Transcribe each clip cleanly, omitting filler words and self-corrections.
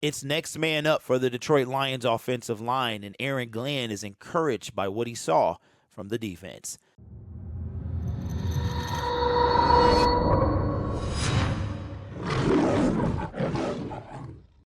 It's next man up for the Detroit Lions offensive line, and Aaron Glenn is encouraged by what he saw from the defense.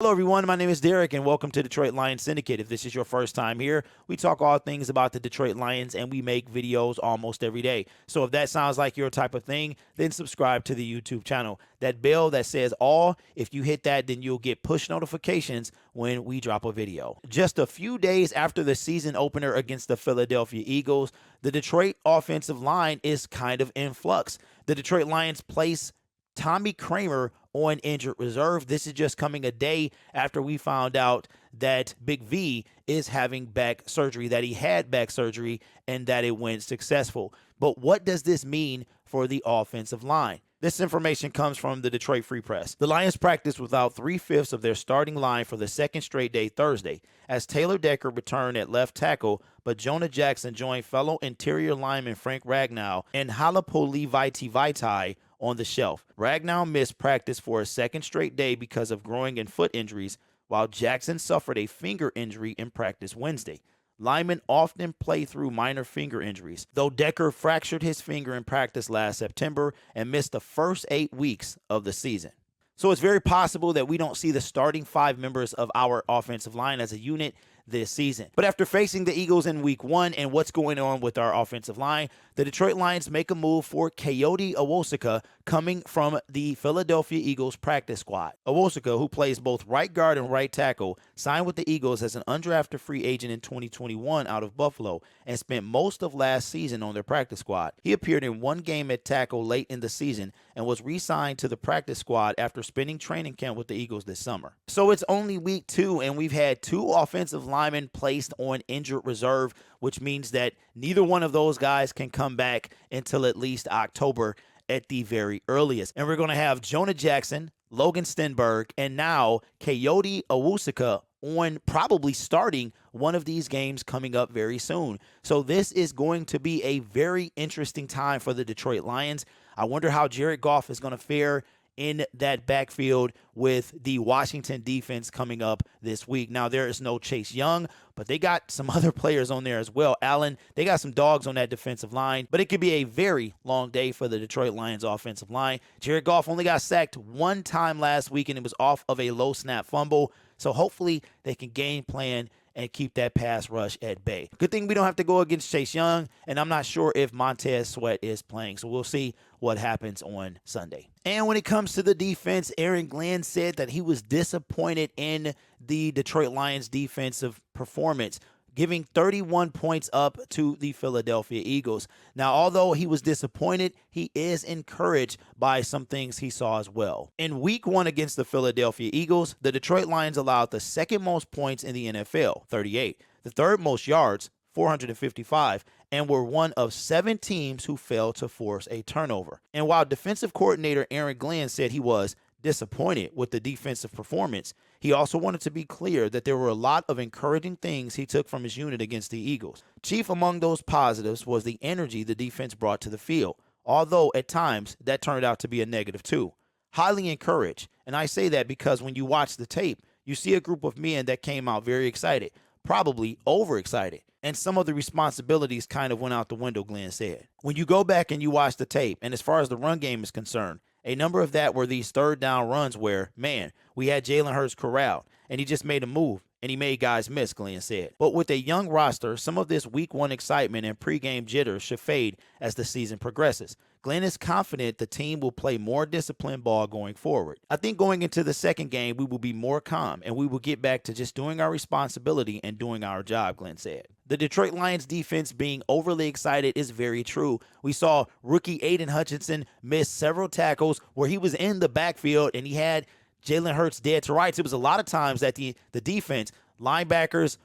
Hello, everyone. My name is Derek, and welcome to Detroit Lions Syndicate. If this is your first time here, we talk all things about the Detroit Lions, and we make videos almost every day. So if that sounds like your type of thing, then subscribe to the YouTube channel. That bell that says all, if you hit that, then you'll get push notifications when we drop a video. Just a few days after the season opener against the Philadelphia Eagles, the Detroit offensive line is kind of in flux. The Detroit Lions place Tommy Kramer on injured reserve. This is just coming a day after we found out that Big V is having back surgery, that he had back surgery, and that it went successful. But what does this mean for the offensive line? This information comes from the Detroit Free Press. The Lions practiced without 3/5 of their starting line for the second straight day Thursday, as Taylor Decker returned at left tackle, but Jonah Jackson joined fellow interior lineman Frank Ragnow and Halapoli Vaitai on the shelf. Ragnow missed practice for a second straight day because of groin and foot injuries, while Jackson suffered a finger injury in practice Wednesday. Linemen often play through minor finger injuries, though Decker fractured his finger in practice last September and missed the first 8 weeks of the season. So it's very possible that we don't see the starting 5 members of our offensive line as a unit this season. But after facing the Eagles in week 1 and what's going on with our offensive line, the Detroit Lions make a move for Coyote Awosika coming from the Philadelphia Eagles practice squad. Awosika, who plays both right guard and right tackle, signed with the Eagles as an undrafted free agent in 2021 out of Buffalo and spent most of last season on their practice squad. He appeared in one game at tackle late in the season and was re-signed to the practice squad after spending training camp with the Eagles this summer. So it's only week 2 and we've had 2 offensive linemen placed on injured reserve, which means that neither one of those guys can come back until at least October at the very earliest. And we're going to have Jonah Jackson, Logan Stenberg, and now Coyote Awosika on probably starting one of these games coming up very soon. So this is going to be a very interesting time for the Detroit Lions. I wonder how Jared Goff is going to fare in that backfield with the Washington defense coming up this week. Now, there is no Chase Young, but they got some other players on there as well. Allen, they got some dogs on that defensive line, but it could be a very long day for the Detroit Lions offensive line. Jared Goff only got sacked one time last week, and it was off of a low snap fumble. So hopefully they can game plan and keep that pass rush at bay. Good thing we don't have to go against Chase Young, and I'm not sure if Montez Sweat is playing, so we'll see what happens on Sunday. And when it comes to the defense, Aaron Glenn said that he was disappointed in the Detroit Lions defensive performance, giving 31 points up to the Philadelphia Eagles. Now, although he was disappointed, he is encouraged by some things he saw as well. In week 1 against the Philadelphia Eagles, the Detroit Lions allowed the second most points in the NFL, 38, the third most yards, 455, and were one of 7 teams who failed to force a turnover. And while defensive coordinator Aaron Glenn said he was disappointed with the defensive performance, he also wanted to be clear that there were a lot of encouraging things he took from his unit against the Eagles. Chief among those positives was the energy the defense brought to the field, although at times that turned out to be a negative too. Highly encouraged, and I say that because when you watch the tape, you see a group of men that came out very excited, probably overexcited, and some of the responsibilities kind of went out the window, Glenn said. When you go back and you watch the tape, and as far as the run game is concerned, a number of that were these third down runs where, man, we had Jalen Hurts corralled, and he just made a move, and he made guys miss, Glenn said. But with a young roster, some of this week 1 excitement and pregame jitters should fade as the season progresses. Glenn is confident the team will play more disciplined ball going forward. I think going into the second game, we will be more calm, and we will get back to just doing our responsibility and doing our job, Glenn said. The Detroit Lions defense being overly excited is very true. We saw rookie Aiden Hutchinson miss several tackles where he was in the backfield and he had Jalen Hurts dead to rights. It was a lot of times that the defense, linebackers,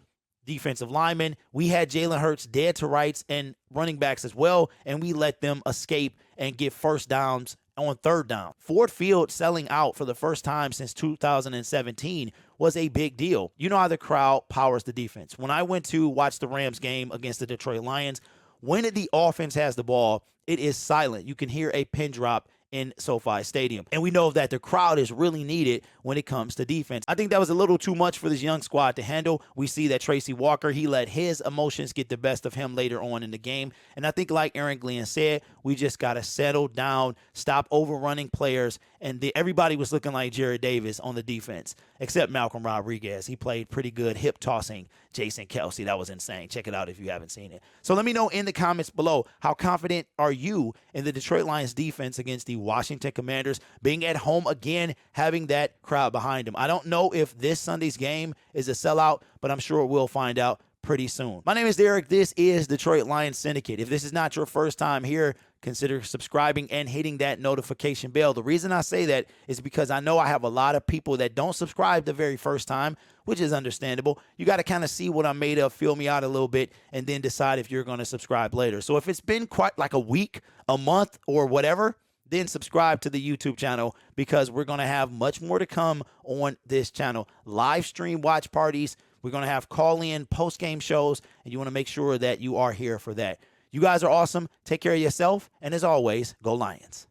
defensive linemen, we had Jalen Hurts dead to rights and running backs as well, and we let them escape and get first downs on third down. Ford Field selling out for the first time since 2017 was a big deal. You know how the crowd powers the defense. When I went to watch the Rams game against the Detroit Lions, when the offense has the ball, it is silent. You can hear a pin drop in SoFi Stadium. And we know that the crowd is really needed when it comes to defense. I think that was a little too much for this young squad to handle. We see that Tracy Walker, he let his emotions get the best of him later on in the game. And I think like Aaron Glenn said, we just got to settle down, stop overrunning players. And everybody was looking like Jared Davis on the defense, except Malcolm Rodriguez. He played pretty good hip tossing Jason Kelsey. That was insane. Check it out if you haven't seen it. So let me know in the comments below, how confident are you in the Detroit Lions defense against the Washington Commanders, being at home again, having that crowd behind them? I don't know if this Sunday's game is a sellout, but I'm sure we'll find out pretty soon. My name is Derek. This is Detroit Lions Syndicate. If this is not your first time here, consider subscribing and hitting that notification bell. The reason I say that is because I know I have a lot of people that don't subscribe the very first time, which is understandable. You got to kind of see what I'm made of, feel me out a little bit, and then decide if you're going to subscribe later. So if it's been quite like a week, a month, or whatever, then subscribe to the YouTube channel, because we're going to have much more to come on this channel. Live stream watch parties. We're going to have call-in post-game shows, and you want to make sure that you are here for that. You guys are awesome. Take care of yourself, and as always, go Lions.